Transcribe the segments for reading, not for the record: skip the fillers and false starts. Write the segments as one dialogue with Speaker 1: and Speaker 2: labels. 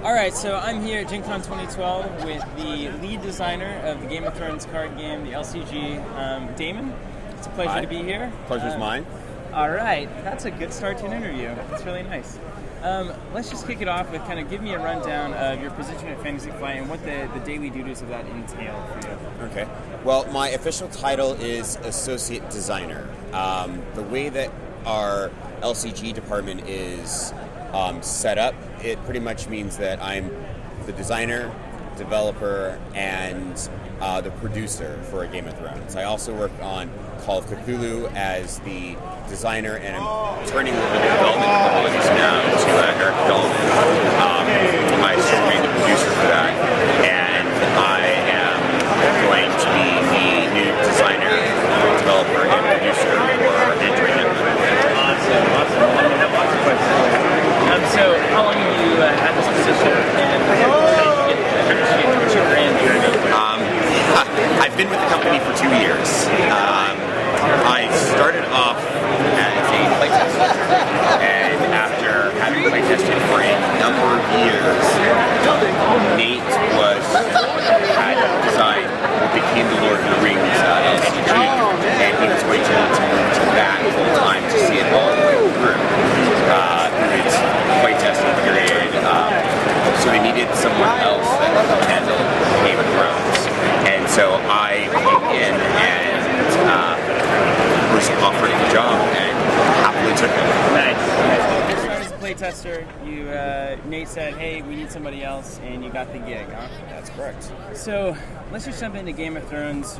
Speaker 1: All right, so I'm here at GenCon 2012 with the lead designer of the Game of Thrones card game, the LCG, Damon. It's a pleasure
Speaker 2: Hi.
Speaker 1: to be here.
Speaker 2: Pleasure's mine.
Speaker 1: All right, that's a good start to an interview. That's really nice. Let's just kick it off with kind of give me a rundown of your position at Fantasy Flight and what the daily duties of that entail for you.
Speaker 2: Okay. Well, my official title is Associate Designer. The way that our LCG department is set up, it pretty much means that I'm the designer, developer, and the producer for a Game of Thrones. I also work on Call of Cthulhu as the designer, and I'm turning over the development abilities now to Eric Dolman. I still remain the producer for that, and I am going to be the new designer, developer, and producer for Android.
Speaker 1: Awesome. I have lots of questions. So, how long have you had this position, and how did you get to your brand journey?
Speaker 2: I've been with the company for 2 years. I started off as a playtester, and after having playtested for a number of years, Nate had designed what became the Lord of the Rings LCG, and he was going to move to that full time to see it all the way through its playtesting period. So they needed someone else that could handle Game of Thrones, and so I came in and was offered a job and happily took it.
Speaker 1: Nice. You started as a playtester. Nate said, "Hey, we need somebody else," and you got the gig, huh?
Speaker 2: That's correct.
Speaker 1: So let's just jump into Game of Thrones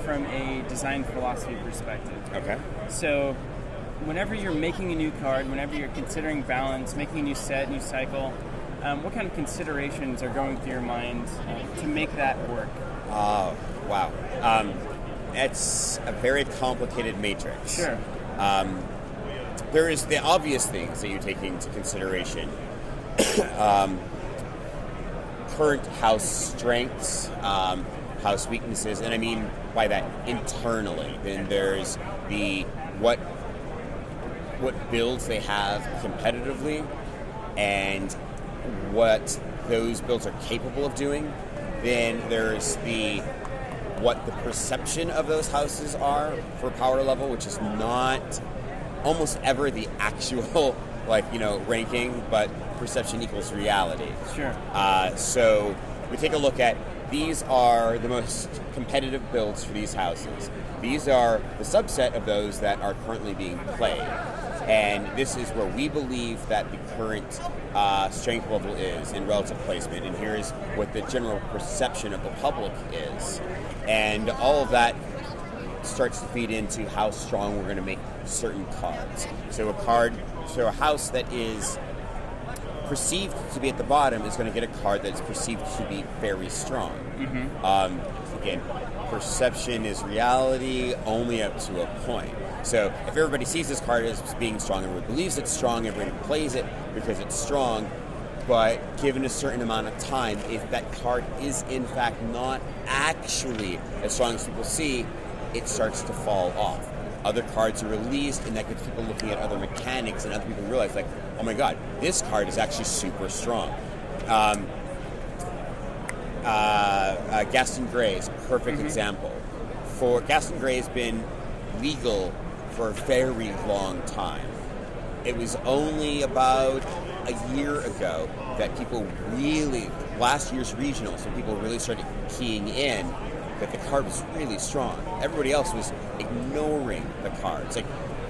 Speaker 1: from a design philosophy perspective.
Speaker 2: Okay.
Speaker 1: So whenever you're making a new card, whenever you're considering balance, making a new set, new cycle, what kind of considerations are going through your mind to make that work?
Speaker 2: Wow. It's a very complicated matrix.
Speaker 1: Sure.
Speaker 2: There is the obvious things that you take into consideration. Current house strengths, house weaknesses, and I mean by that internally. Then there's the what builds they have competitively and what those builds are capable of doing. Then there's what the perception of those houses are for power level, which is not almost ever the actual ranking, but perception equals reality.
Speaker 1: Sure.
Speaker 2: So we take a look at these are the most competitive builds for these houses. These are the subset of those that are currently being played. And this is where we believe that the current strength level is in relative placement. And here's what the general perception of the public is. And all of that starts to feed into how strong we're going to make certain cards. So a house that is perceived to be at the bottom is going to get a card that's perceived to be very strong. Mm-hmm. Again, perception is reality only up to a point. So if everybody sees this card as being strong, everybody believes it's strong, everybody plays it because it's strong, but given a certain amount of time, if that card is in fact not actually as strong as people see, it starts to fall off. Other cards are released, and that gets people looking at other mechanics, and other people realize, like, oh my god, this card is actually super strong. Gaston Grey is a perfect example. For Gaston Grey has been legal for a very long time. It was only about a year ago that people really, last year's regionals, when people really started keying in that the card was really strong. Everybody else was ignoring the card. It's like,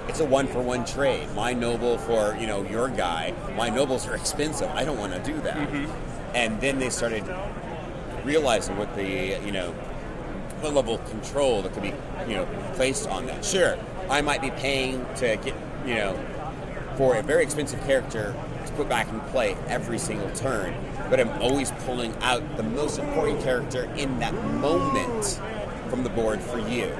Speaker 2: it's a one-for-one trade. My noble for, your guy. My nobles are expensive. I don't want to do that. Mm-hmm. And then they started realizing what the, what level of control that could be, placed on that. Sure, I might be paying to get, for a very expensive character to put back in play every single turn, but I'm always pulling out the most important character in that moment from the board for you.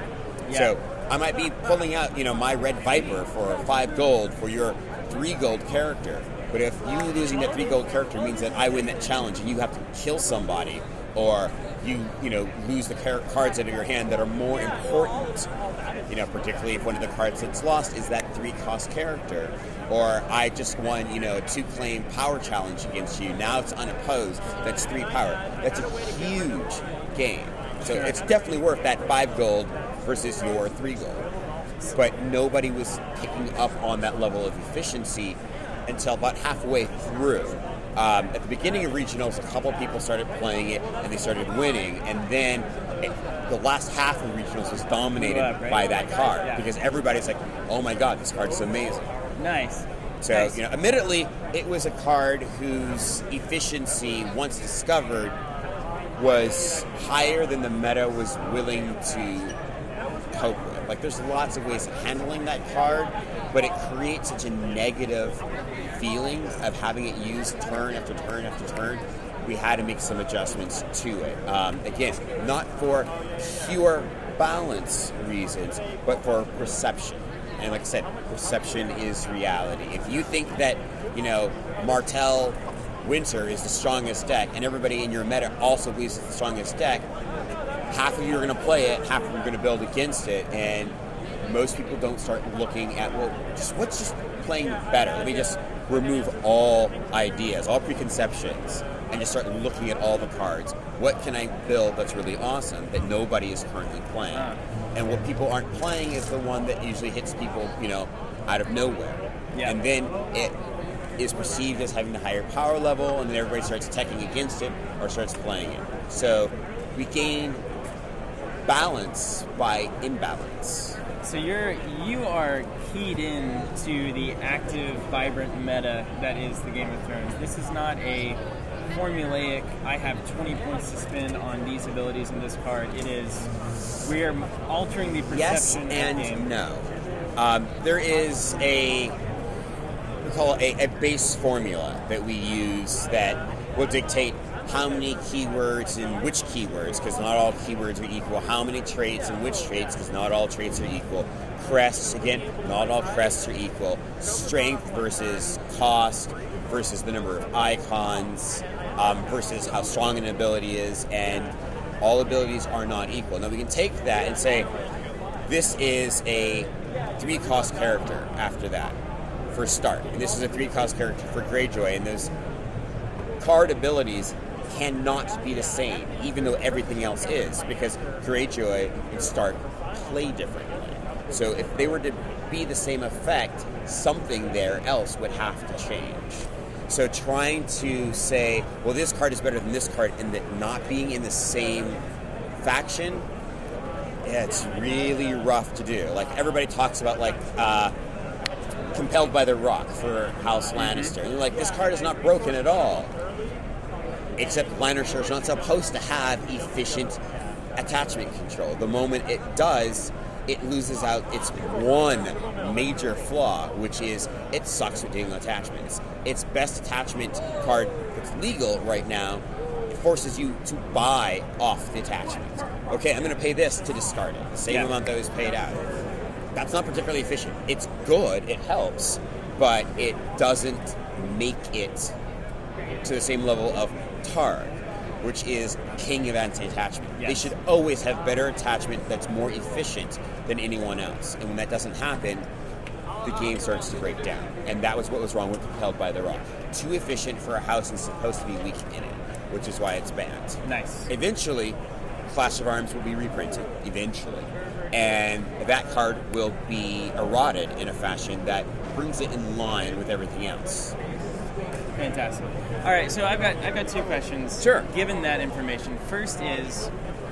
Speaker 2: Yeah. So I might be pulling out, my Red Viper for 5 gold for your 3 gold character, but if you losing that 3 gold character means that I win that challenge and you have to kill somebody, or you lose the cards out of your hand that are more important. Particularly if one of the cards that's lost is that 3-cost character, or I just won a 2-claim power challenge against you. Now it's unopposed. That's 3 power. That's a huge game. So it's definitely worth that 5 gold versus your 3 gold. But nobody was picking up on that level of efficiency until about halfway through. At the beginning of regionals, a couple people started playing it and they started winning, and then the last half of regionals was dominated by that card because everybody's like, "Oh my God, this card's amazing!"
Speaker 1: Nice.
Speaker 2: So admittedly, it was a card whose efficiency, once discovered, was higher than the meta was willing to cope with. Like, there's lots of ways of handling that card, but it creates such a negative feeling of having it used turn after turn after turn. We had to make some adjustments to it. Again, not for pure balance reasons, but for perception. And like I said, perception is reality. If you think that, Martel Winter is the strongest deck, and everybody in your meta also believes it's the strongest deck, half of you are going to play it, half of you are going to build against it, and most people don't start looking at, what's just playing better? Let me just remove all ideas, all preconceptions, and just start looking at all the cards. What can I build that's really awesome that nobody is currently playing? And what people aren't playing is the one that usually hits people, out of nowhere. Yeah. And then it is perceived as having the higher power level, and then everybody starts attacking against it or starts playing it. So we gain balance by imbalance.
Speaker 1: So you are keyed in to the active, vibrant meta that is the Game of Thrones. This is not a formulaic, I have 20 points to spend on these abilities in this card. It is, we are altering the perception of the game.
Speaker 2: Yes and no. There is we call it a base formula that we use that will dictate how many keywords and which keywords, because not all keywords are equal, how many traits and which traits, because not all traits are equal, crests, again, not all crests are equal, strength versus cost versus the number of icons versus how strong an ability is, and all abilities are not equal. Now we can take that and say, this is a 3-cost character after that for start, and this is a 3-cost character for Greyjoy, and those card abilities cannot be the same, even though everything else is, because Greyjoy and Stark play differently. So if they were to be the same effect, something there else would have to change. So trying to say, well, this card is better than this card, and that not being in the same faction, it's really rough to do. Like, everybody talks about, Compelled by the Rock for House Lannister. And like, this card is not broken at all. Except Lannister is not supposed to have efficient attachment control. The moment it does, it loses out its one major flaw, which is it sucks at dealing attachments. Its best attachment card that's legal right now forces you to buy off the attachment. Okay, I'm going to pay this to discard it. The same amount that was paid out. That's not particularly efficient. It's good, it helps, but it doesn't make it to the same level of Targ, which is king of anti-attachment. Yes. They should always have better attachment that's more efficient than anyone else. And when that doesn't happen, the game starts to break down. And that was what was wrong with Compelled by the Rock. Too efficient for a house that's supposed to be weak in it, which is why it's banned.
Speaker 1: Nice.
Speaker 2: Eventually, Clash of Arms will be reprinted. Eventually. And that card will be eroded in a fashion that brings it in line with everything else.
Speaker 1: Fantastic. All right, so I've got 2 questions.
Speaker 2: Sure.
Speaker 1: Given that information, first is,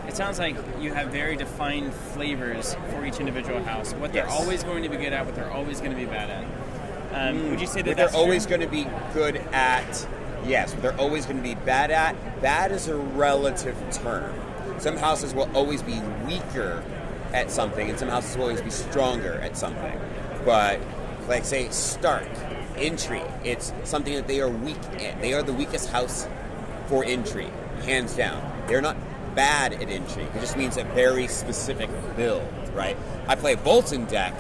Speaker 1: it sounds like you have very defined flavors for each individual house. What they're always going to be good at, what they're always going to be bad at. Would you say that
Speaker 2: they're always going to be good at? Yes, what they're always going to be bad at. Bad is a relative term. Some houses will always be weaker at something, and some houses will always be stronger at something. But, like, say, Stark. Intrigue. It's something that they are weak in. They are the weakest house for intrigue, hands down. They're not bad at intrigue. It just means a very specific build, right? I play a Bolton deck.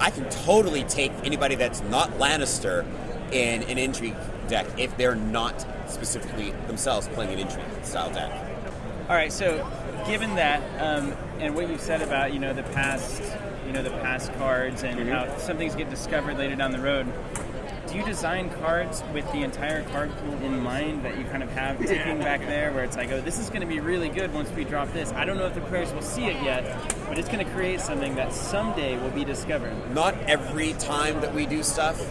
Speaker 2: I can totally take anybody that's not Lannister in an intrigue deck if they're not specifically themselves playing an intrigue style deck.
Speaker 1: All right, so given that, and what you said about the past, the past cards and how some things get discovered later down the road, do you design cards with the entire card pool in mind that you kind of have ticking back there, where it's like, oh, this is going to be really good once we drop this. I don't know if the players will see it yet, but it's going to create something that someday will be discovered.
Speaker 2: Not every time that we do stuff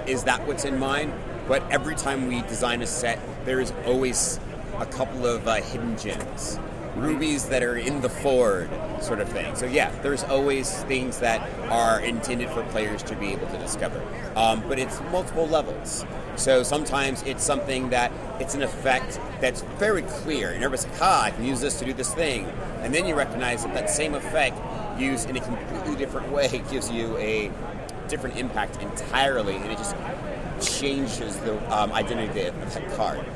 Speaker 2: is that what's in mind, but every time we design a set, there is always a couple of hidden gems, rubies that are in the Ford sort of thing. So yeah, there's always things that are intended for players to be able to discover. But it's multiple levels. So sometimes it's something that it's an effect that's very clear, and everybody's like, I can use this to do this thing. And then you recognize that that same effect used in a completely different way gives you a different impact entirely, and it just changes the identity of that card.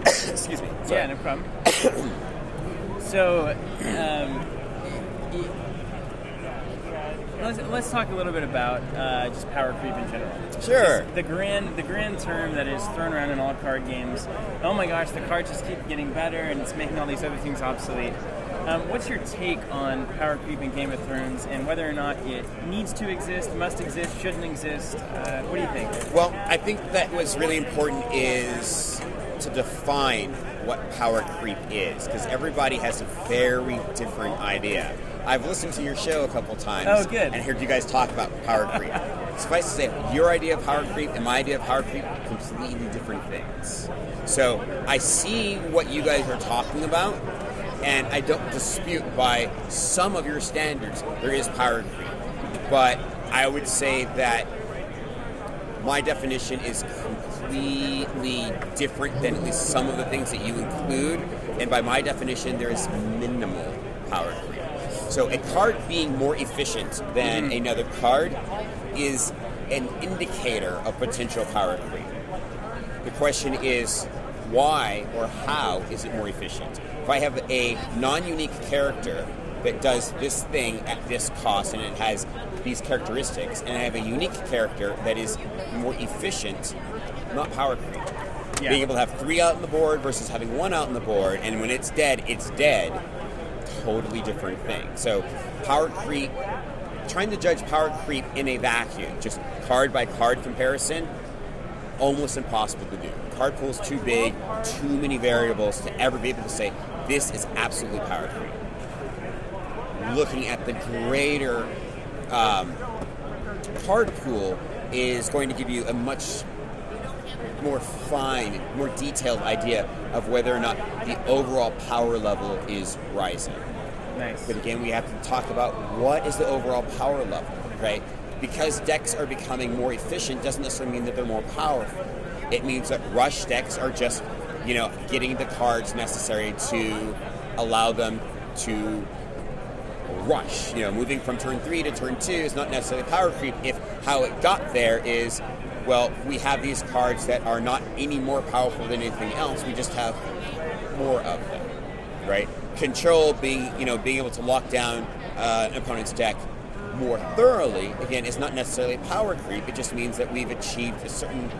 Speaker 2: Excuse me. Sorry.
Speaker 1: Yeah, no problem. So, let's talk a little bit about just power creep in general.
Speaker 2: Sure.
Speaker 1: The grand term that is thrown around in all card games. Oh my gosh, the cards just keep getting better, and it's making all these other things obsolete. What's your take on power creep in Game of Thrones, and whether or not it needs to exist, must exist, shouldn't exist? What do you think?
Speaker 2: Well, I think that what's really important is to define what power creep is, because everybody has a very different idea. I've listened to your show a couple times.
Speaker 1: Oh, good.
Speaker 2: And heard you guys talk about power creep. Suffice to say, your idea of power creep and my idea of power creep are completely different things. So I see what you guys are talking about, and I don't dispute by some of your standards there is power creep. But I would say that my definition is completely different than at least some of the things that you include, and by my definition there is minimal power creep. So a card being more efficient than another card is an indicator of potential power creep. The question is, why or how is it more efficient? If I have a non-unique character that does this thing at this cost and it has these characteristics, and I have a unique character that is more efficient, not power creep. Yeah. Being able to have 3 out on the board versus having 1 out on the board, and when it's dead, totally different thing. So power creep, trying to judge power creep in a vacuum, just card by card comparison, almost impossible to do. Card pool's too big, too many variables to ever be able to say this is absolutely power creep. Looking at the greater card pool is going to give you a much more fine, more detailed idea of whether or not the overall power level is rising.
Speaker 1: Nice.
Speaker 2: But again, we have to talk about what is the overall power level, right? Because decks are becoming more efficient doesn't necessarily mean that they're more powerful. It means that rush decks are just, getting the cards necessary to allow them to rush. Moving from turn 3 to turn 2 is not necessarily power creep if how it got there is, well, we have these cards that are not any more powerful than anything else, we just have more of them, right? Control being able to lock down an opponent's deck more thoroughly, again, is not necessarily power creep. It just means that we've achieved a certain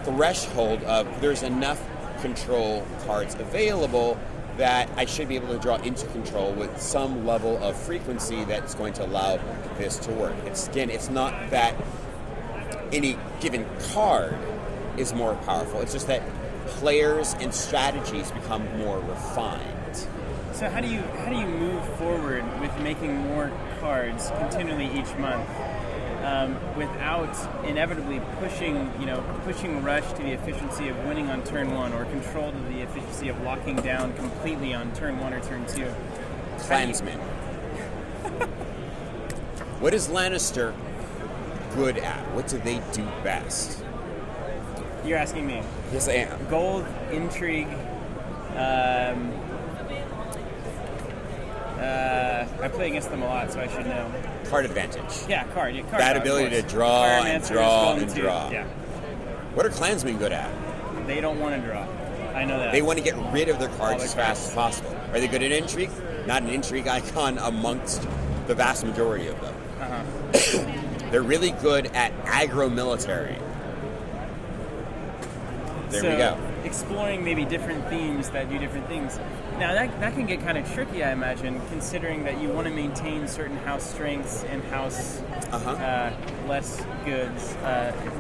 Speaker 2: threshold of there's enough control cards available that I should be able to draw into control with some level of frequency that's going to allow this to work. It's not that any given card is more powerful. It's just that players and strategies become more refined.
Speaker 1: So how do you move forward with making more cards continually each month without inevitably pushing rush to the efficiency of winning on turn 1, or control to the efficiency of locking down completely on turn 1 or turn 2?
Speaker 2: Clansmen. What is Lannister good at? What do they do best?
Speaker 1: You're asking me?
Speaker 2: Yes, I am.
Speaker 1: Gold, intrigue. I play against them a lot, so I should know.
Speaker 2: Card advantage.
Speaker 1: Yeah, card.
Speaker 2: That ability to draw and draw and draw.
Speaker 1: Yeah.
Speaker 2: What are Klansmen good at?
Speaker 1: They don't want to draw. I know that.
Speaker 2: They want to get rid of their cards as fast as possible. Are they good at intrigue? Not an intrigue icon amongst the vast majority of them. They're really good at aggro military. There we go.
Speaker 1: Exploring maybe different themes that do different things. Now that can get kind of tricky, I imagine, considering that you want to maintain certain house strengths and house less goods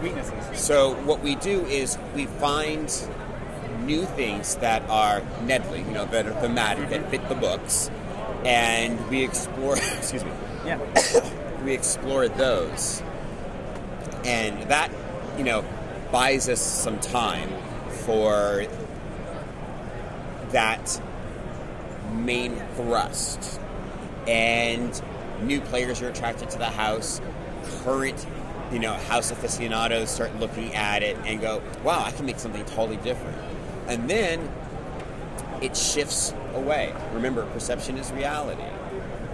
Speaker 1: weaknesses.
Speaker 2: So what we do is we find new things that are Nedley, that are thematic, that fit the books, and we explore. Excuse me.
Speaker 1: Yeah.
Speaker 2: We explore those, and that buys us some time for that main thrust, and new players are attracted to the house. Current house aficionados start looking at it and go, wow, I can make something totally different. And then it shifts away. Remember, perception is reality.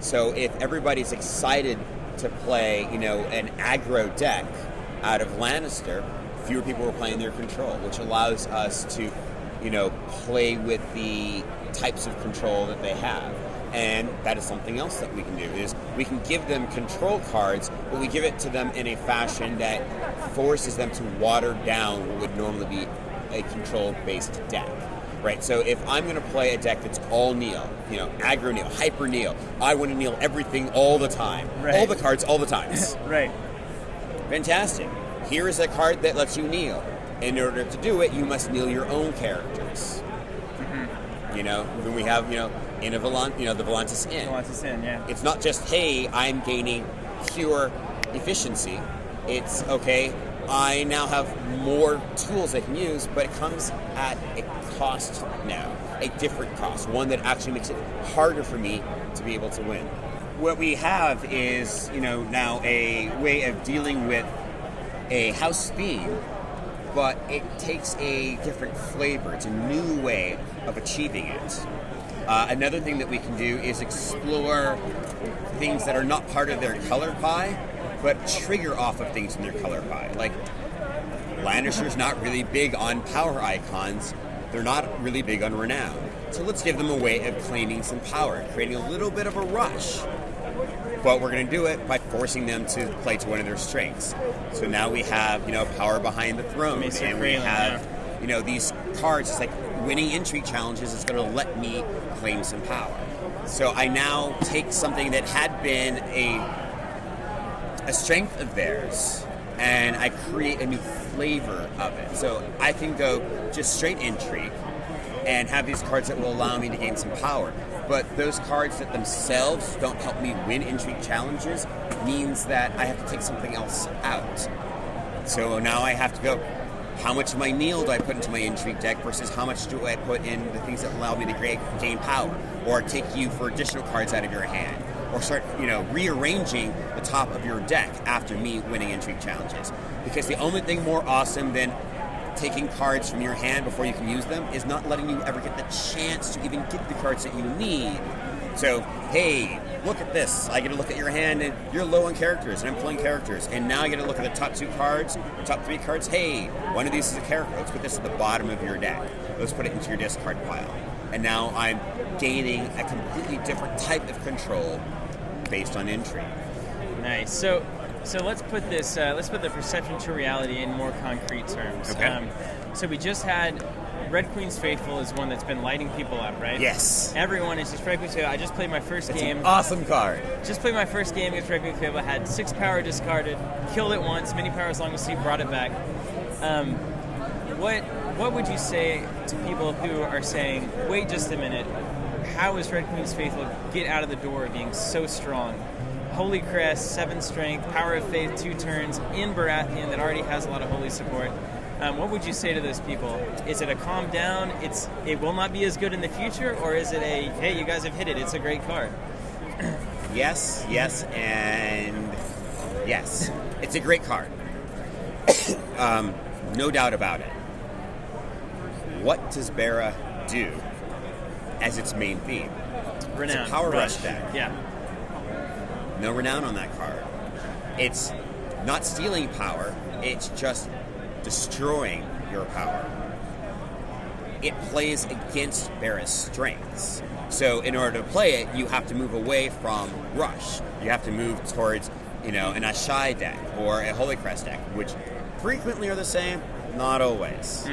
Speaker 2: So if everybody's excited to play an aggro deck out of Lannister, fewer people are playing their control, which allows us to play with the types of control that they have. And that is something else that we can do, is we can give them control cards, but we give it to them in a fashion that forces them to water down what would normally be a control-based deck. Right, so if I'm going to play a deck that's all Neil, aggro Neil, hyper Neil, I want to Neil everything all the time.
Speaker 1: Right.
Speaker 2: All the cards, all the times.
Speaker 1: Right.
Speaker 2: Fantastic. Here is a card that lets you Neil. In order to do it, you must Neil your own characters. Mm-hmm. When we have, in a the Volantis Inn.
Speaker 1: Volantis Inn, yeah.
Speaker 2: It's not just, hey, I'm gaining pure efficiency. It's, okay, I now have more tools I can use, but it comes at a cost now, a different cost, one that actually makes it harder for me to be able to win. What we have is, now a way of dealing with a house theme, but it takes a different flavor. It's a new way of achieving it. Another thing that we can do is explore things that are not part of their color pie, but trigger off of things in their color pie. Like, Lannister's not really big on power icons. They're not really big on renown. So let's give them a way of claiming some power, creating a little bit of a rush. But we're going to do it by forcing them to play to one of their strengths. So now we have, power behind the throne. And we have, these cards. It's like winning intrigue challenges is going to let me claim some power. So I now take something that had been a strength of theirs, and I create a new flavor of it. So I can go just straight intrigue and have these cards that will allow me to gain some power. But those cards that themselves don't help me win intrigue challenges means that I have to take something else out. So now I have to go, how much of my Neil do I put into my intrigue deck versus how much do I put in the things that allow me to gain power, or take you for additional cards out of your hand, or start, rearranging the top of your deck after me winning intrigue challenges. Because the only thing more awesome than taking cards from your hand before you can use them is not letting you ever get the chance to even get the cards that you need. So, hey, look at this. I get to look at your hand, and you're low on characters, and I'm pulling characters. And now I get to look at the top 2 cards, the top 3 cards. Hey, one of these is a character. Let's put this at the bottom of your deck. Let's put it into your discard pile. And now I'm gaining a completely different type of control based on intrigue.
Speaker 1: Nice. So let's put this. Let's put the perception to reality in more concrete terms.
Speaker 2: Okay.
Speaker 1: So we just had Red Queen's Faithful is one that's been lighting people up, right?
Speaker 2: Yes.
Speaker 1: Everyone is just Red Queen's Faithful. I just played my first game.
Speaker 2: An awesome card.
Speaker 1: Just played my first game against Red Queen's Faithful. I had 6 power discarded, killed it once, many power as long as he brought it back. What would you say to people who are saying, wait just a minute, how is Red Queen's Faithful get out of the door being so strong? Holy Crest, 7 strength, Power of Faith, 2 turns, in Baratheon that already has a lot of holy support. What would you say to those people? Is it a calm down, it will not be as good in the future, or is it a, hey, you guys have hit it, it's a great card?
Speaker 2: Yes, and yes. It's a great card. No doubt about it. What does Bara do as its main theme?
Speaker 1: Renown.
Speaker 2: It's a power rush deck.
Speaker 1: Yeah.
Speaker 2: No renown on that card. It's not stealing power, it's just destroying your power. It plays against Bara's strengths. So in order to play it, you have to move away from rush. You have to move towards an Ashai deck or a Holy Crest deck, which frequently are the same, not always.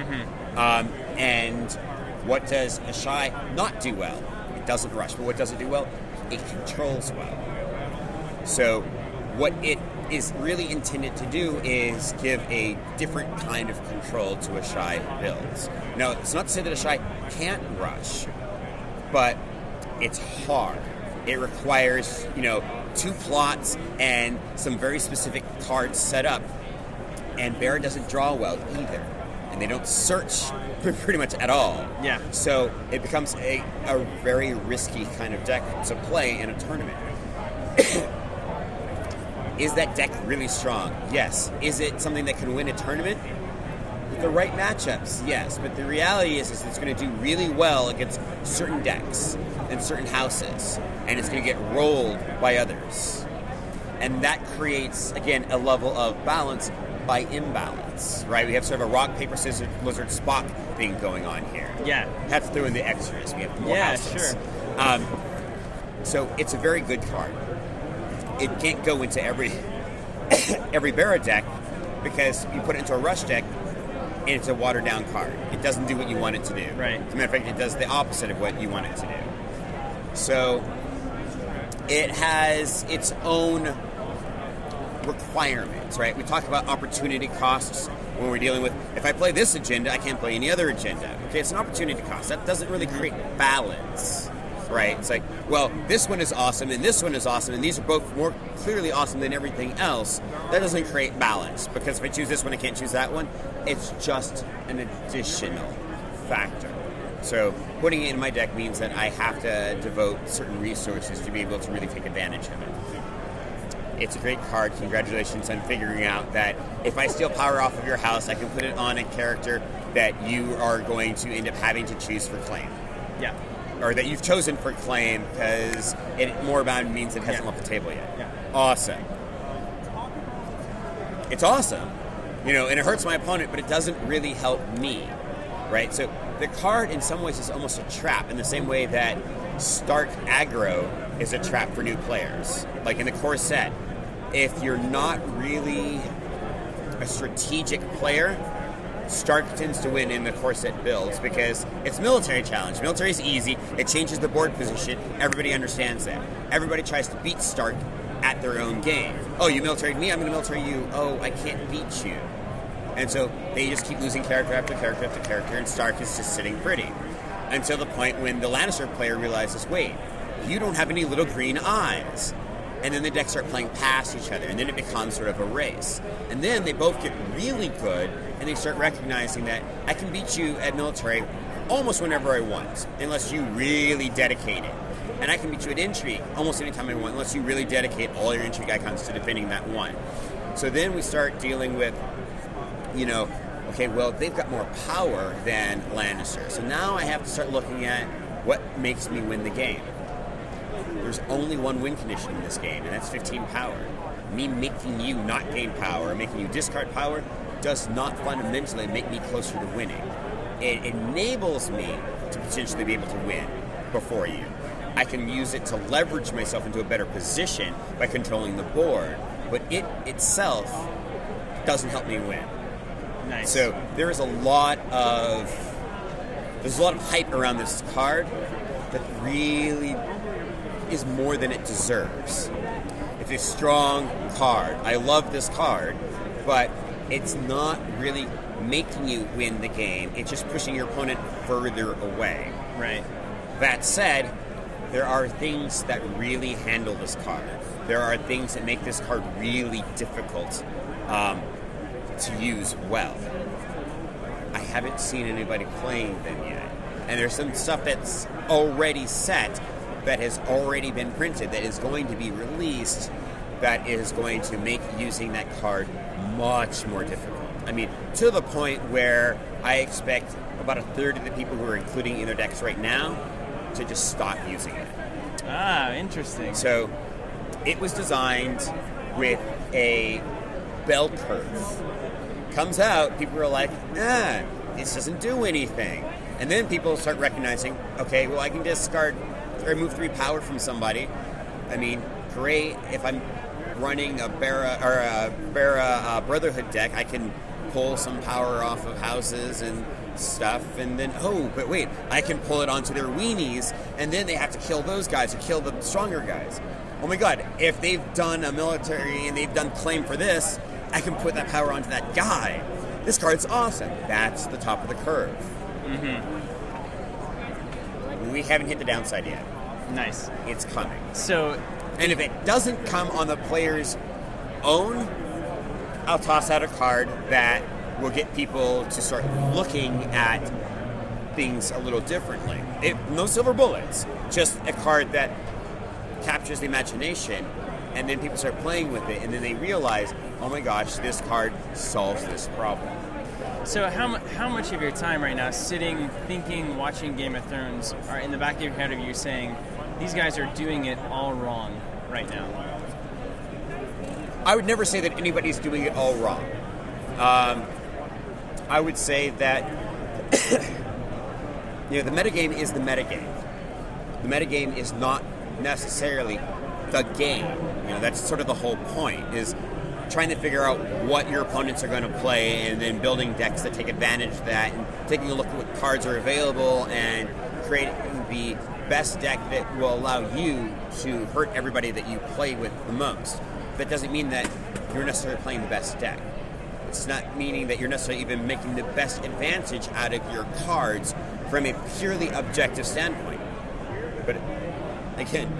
Speaker 2: And what does Ashai not do well? It doesn't rush, but what does it do well? It controls well. So what it is really intended to do is give a different kind of control to Ashai builds. Now, it's not to say that Ashai can't rush, but it's hard. It requires, 2 plots and some very specific cards set up. And Bear doesn't draw well either. And they don't search pretty much at all.
Speaker 1: Yeah.
Speaker 2: So it becomes a very risky kind of deck to play in a tournament. Is that deck really strong? Yes. Is it something that can win a tournament? With the right matchups, yes. But the reality is it's going to do really well against certain decks and certain houses. And it's going to get rolled by others. And that creates, again, a level of balance by imbalance, right? We have sort of a rock, paper, scissors, lizard, Spock thing going on here.
Speaker 1: Yeah.
Speaker 2: Have to throw in the extras. We have more houses.
Speaker 1: Sure.
Speaker 2: So it's a very good card. It can't go into every Barra deck because you put it into a rush deck and it's a watered down card. It doesn't do what you want it to do.
Speaker 1: Right.
Speaker 2: As a matter of fact, it does the opposite of what you want it to do. So it has its own requirements, right? We talk about opportunity costs when we're dealing with, if I play this agenda, I can't play any other agenda. Okay, it's an opportunity cost. That doesn't really create balance, right? It's like, well, this one is awesome and this one is awesome and these are both more clearly awesome than everything else. That doesn't create balance because if I choose this one, I can't choose that one. It's just an additional factor. So putting it in my deck means that I have to devote certain resources to be able to really take advantage of it. It's a great card. Congratulations on figuring out that if I steal power off of your house, I can put it on a character that you are going to end up having to choose for claim.
Speaker 1: Yeah.
Speaker 2: Or that you've chosen for claim because it Moorbound means it hasn't left the table yet.
Speaker 1: Yeah.
Speaker 2: Awesome. It's awesome. And it hurts my opponent, but it doesn't really help me. Right? So the card in some ways is almost a trap in the same way that Stark aggro is a trap for new players. Like in the core set, if you're not really a strategic player, Stark tends to win in the core set builds because it's military challenge. Military is easy. It changes the board position. Everybody understands that. Everybody tries to beat Stark at their own game. Oh, you militaried me, I'm going to military you. Oh, I can't beat you. And so they just keep losing character after character after character, and Stark is just sitting pretty. Until the point when the Lannister player realizes, wait, you don't have any little green eyes. And then the decks start playing past each other, and then it becomes sort of a race. And then they both get really good, and they start recognizing that I can beat you at military almost whenever I want, unless you really dedicate it. And I can beat you at intrigue almost anytime I want, unless you really dedicate all your intrigue icons to defending that one. So then we start dealing with, okay, well, they've got more power than Lannister. So now I have to start looking at what makes me win the game. There's only one win condition in this game, and that's 15 power. Me making you not gain power, making you discard power, does not fundamentally make me closer to winning. It enables me to potentially be able to win before you. I can use it to leverage myself into a better position by controlling the board, but it itself doesn't help me win.
Speaker 1: Nice.
Speaker 2: So there's a lot of hype around this card that really is more than it deserves. It's a strong card. I love this card, but it's not really making you win the game. It's just pushing your opponent further away.
Speaker 1: Right.
Speaker 2: That said, there are things that really handle this card. There are things that make this card really difficult to use well. I haven't seen anybody playing them yet. And there's some stuff that's already set, that has already been printed, that is going to be released, that is going to make using that card much more difficult. I mean, to the point where I expect about a third of the people who are including in their decks right now to just stop using it.
Speaker 1: Ah, interesting.
Speaker 2: So it was designed with a bell curve. Comes out, people are like, this doesn't do anything. And then people start recognizing, okay, well, I can discard or remove 3 power from somebody. I mean, great. If running a Bara Brotherhood deck, I can pull some power off of houses and stuff, and then but wait, I can pull it onto their weenies, and then they have to kill those guys or kill the stronger guys. Oh my god, if they've done a military and they've done claim for this, I can put that power onto that guy. This card's awesome. That's the top of the curve. We haven't hit the downside yet.
Speaker 1: Nice.
Speaker 2: It's coming.
Speaker 1: So,
Speaker 2: and if it doesn't come on the player's own, I'll toss out a card that will get people to start looking at things a little differently. No silver bullets, just a card that captures the imagination, and then people start playing with it, and then they realize, oh my gosh, this card solves this problem.
Speaker 1: So how much of your time right now sitting, thinking, watching Game of Thrones are in the back of your head of you saying, these guys are doing it all wrong right now?
Speaker 2: I would never say that anybody's doing it all wrong. I would say that the metagame is the metagame. The metagame is not necessarily the game. That's sort of the whole point, is trying to figure out what your opponents are going to play and then building decks that take advantage of that and taking a look at what cards are available and creating the best deck that will allow you to hurt everybody that you play with the most. That doesn't mean that you're necessarily playing the best deck. It's not meaning that you're necessarily even making the best advantage out of your cards from a purely objective standpoint. But again,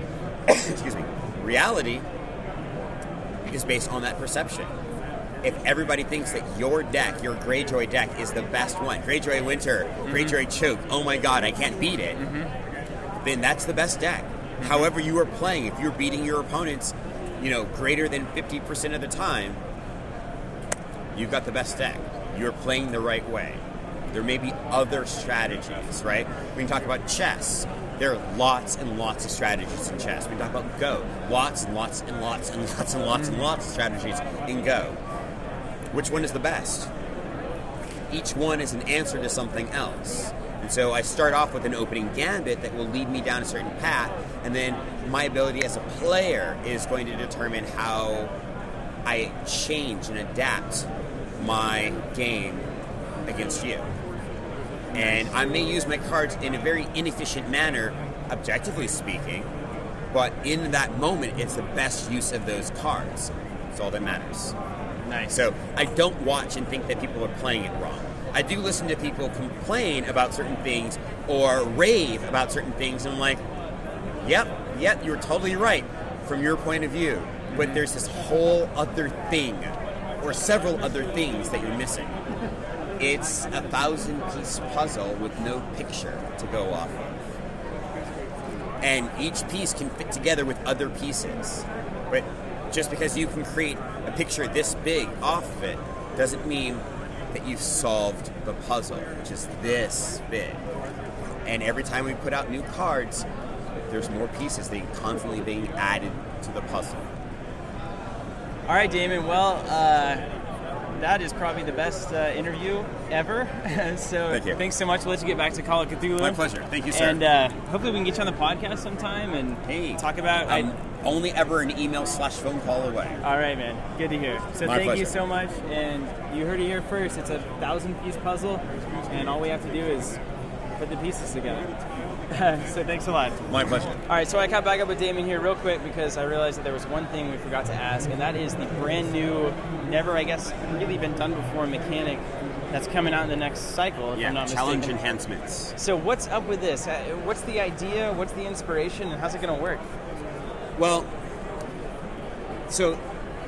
Speaker 2: excuse me, reality is based on that perception. If everybody thinks that your deck, your Greyjoy deck, is the best one, Greyjoy Winter, Greyjoy Choke, oh my god, I can't beat it, then that's the best deck. However you are playing, if you're beating your opponents, greater than 50% of the time, you've got the best deck. You're playing the right way. There may be other strategies, right? We can talk about chess. There are lots and lots of strategies in chess. We can talk about Go. Lots and lots and lots and lots and lots and lots of strategies in Go. Which one is the best? Each one is an answer to something else. And so I start off with an opening gambit that will lead me down a certain path, and then my ability as a player is going to determine how I change and adapt my game against you. And I may use my cards in a very inefficient manner, objectively speaking, but in that moment, it's the best use of those cards. It's all that matters.
Speaker 1: Nice.
Speaker 2: So I don't watch and think that people are playing it wrong. I do listen to people complain about certain things or rave about certain things, and I'm like, yep, you're totally right from your point of view. But there's this whole other thing, or several other things that you're missing. It's a 1,000-piece puzzle with no picture to go off of. And each piece can fit together with other pieces. But just because you can create a picture this big off of it doesn't mean that you've solved the puzzle, which is this big. And every time we put out new cards, there's more pieces that are constantly being added to the puzzle.
Speaker 1: All right, Damon. Well, that is probably the best interview ever. So
Speaker 2: Thank you.
Speaker 1: Thanks so much. We'll let you get back to Call of Cthulhu.
Speaker 2: My pleasure. Thank you, sir.
Speaker 1: And hopefully we can get you on the podcast sometime and talk about...
Speaker 2: I'm only ever an email/phone call away.
Speaker 1: All right, man. Good to hear. So
Speaker 2: My
Speaker 1: thank
Speaker 2: pleasure.
Speaker 1: you so much. And you heard it here first. It's a 1,000-piece puzzle, and all we have to do is put the pieces together. So thanks a lot.
Speaker 2: My pleasure.
Speaker 1: All right, so I caught back up with Damon here real quick because I realized that there was one thing we forgot to ask, and that is the brand new, never, I guess, really been done before mechanic that's coming out in the next cycle, if I'm not
Speaker 2: challenge
Speaker 1: mistaken.
Speaker 2: enhancements.
Speaker 1: So what's up with this? What's the idea? What's the inspiration? And how's it going to work?
Speaker 2: Well, so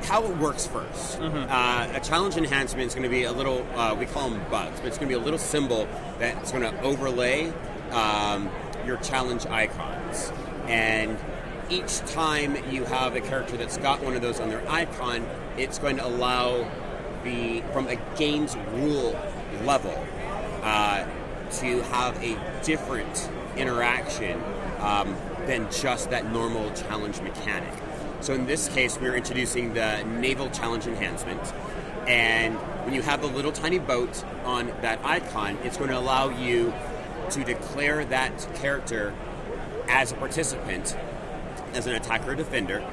Speaker 2: how it works first. A challenge enhancement is going to be a little, we call them bugs, but it's going to be a little symbol that's going to overlay your challenge icons. And each time you have a character that's got one of those on their icon, it's going to allow from a game's rule level to have a different interaction than just that normal challenge mechanic. So in this case, we're introducing the naval challenge enhancement. And when you have the little tiny boat on that icon, it's going to allow you to declare that character as a participant, as an attacker or defender,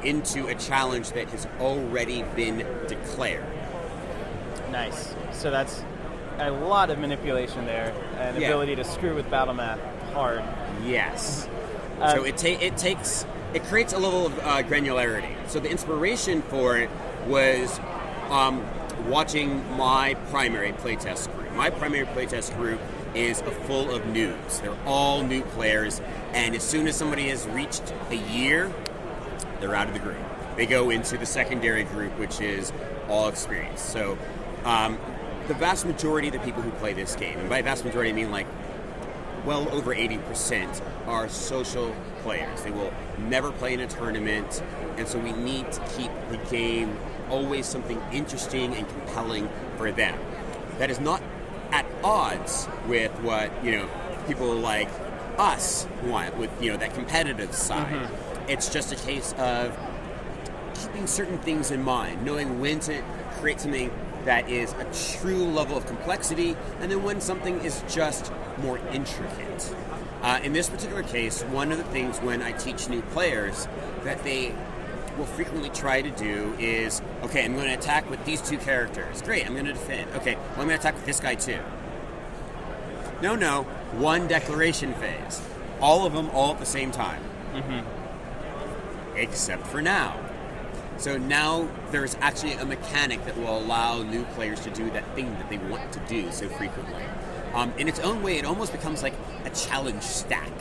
Speaker 2: into a challenge that has already been declared.
Speaker 1: Nice. So that's a lot of manipulation there, and ability to screw with battle math hard.
Speaker 2: Yes. So it creates a level of granularity. So the inspiration for it was watching my primary playtest group. My primary playtest group is full of noobs. They're all new players, and as soon as somebody has reached a year, they're out of the group. They go into the secondary group, which is all experience. So the vast majority of the people who play this game, and by vast majority I mean like well over 80%, are social players. They will never play in a tournament, and so we need to keep the game always something interesting and compelling for them. That is not at odds with what people like us want, with that competitive side. Mm-hmm. It's just a case of keeping certain things in mind, knowing when to create something that is a true level of complexity, and then when something is just more intricate. In this particular case, one of the things when I teach new players that they will frequently try to do is, okay, I'm going to attack with these two characters. Great, I'm going to defend. Okay, well, I'm going to attack with this guy too. No, one declaration phase. All of them all at the same time. Mm-hmm. Except for now. So now there's actually a mechanic that will allow new players to do that thing that they want to do so frequently. In its own way, it almost becomes like a challenge stack,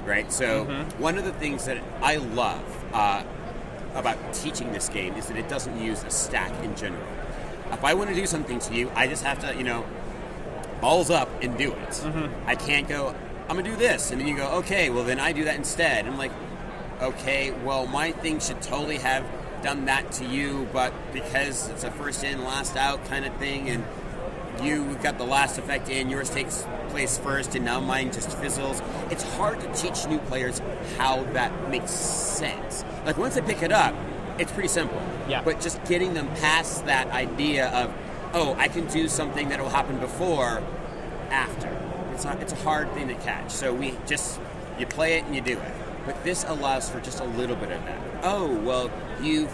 Speaker 2: right? So one of the things that I love about teaching this game is that it doesn't use a stack in general. If I want to do something to you, I just have to, balls up and do it. Mm-hmm. I can't go, I'm going to do this, and then you go, okay, well then I do that instead. I'm like, okay, well my thing should totally have done that to you, but because it's a first in, last out kind of thing, and you got the last effect in, yours takes place first, and now mine just fizzles. It's hard to teach new players how that makes sense. Like once they pick it up, it's pretty simple. Yeah. But just getting them past that idea of, oh, I can do something that will happen before, after. It's a hard thing to catch. So you play it and you do it. But this allows for just a little bit of that. Oh, well, you've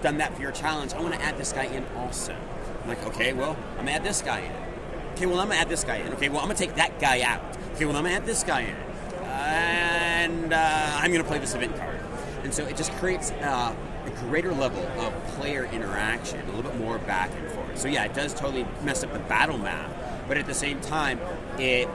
Speaker 2: done that for your challenge. I want to add this guy in also. I'm like, okay, well, I'm going to add this guy in. Okay, well, I'm going to add this guy in. Okay, well, I'm going to take that guy out. Okay, well, I'm going to add this guy in. And I'm going to play this event card. And so it just creates a greater level of player interaction, a little bit more back and forth. So yeah, it does totally mess up the battle map, but at the same time, it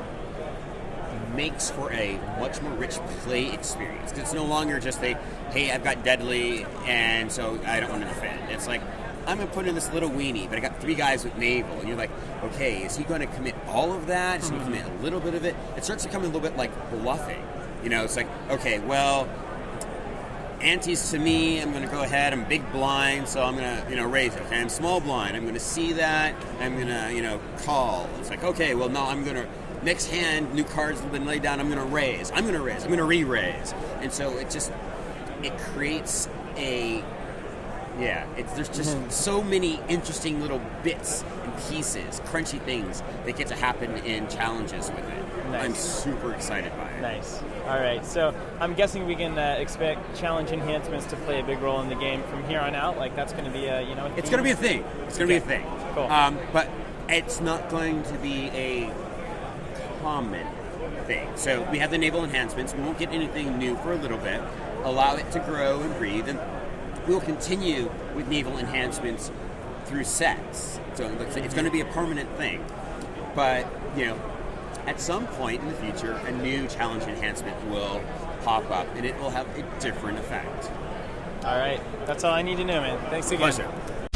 Speaker 2: makes for a much more rich play experience. It's no longer just hey, I've got deadly, and so I don't want to defend. It's like, I'm going to put in this little weenie, but I got 3 guys with naval. And you're like, okay, is he going to commit all of that? Is he going to commit a little bit of it? It starts to become a little bit like bluffing. It's like, okay, well, antes to me, I'm going to go ahead. I'm big blind, so I'm going to, raise it. Okay, I'm small blind. I'm going to see that. I'm going to, call. It's like, okay, well, no, I'm going to, next hand, new cards have been laid down. I'm going to raise. I'm going to raise. I'm going to re-raise. And so it creates there's just so many interesting little bits and pieces, crunchy things that get to happen in challenges with it. Nice. I'm super excited by it.
Speaker 1: Nice. All right, so I'm guessing we can expect challenge enhancements to play a big role in the game from here on out. Like that's going to be a
Speaker 2: It's going to be a thing. It's going to be a thing.
Speaker 1: Cool.
Speaker 2: But it's not going to be a common thing. So we have the naval enhancements. We won't get anything new for a little bit. Allow it to grow and breathe, and we'll continue with naval enhancements through sets. So it's going to be a permanent thing. But, at some point in the future, a new challenge enhancement will pop up, and it will have a different effect.
Speaker 1: All right. That's all I need to know, man. Thanks again.
Speaker 2: Pleasure.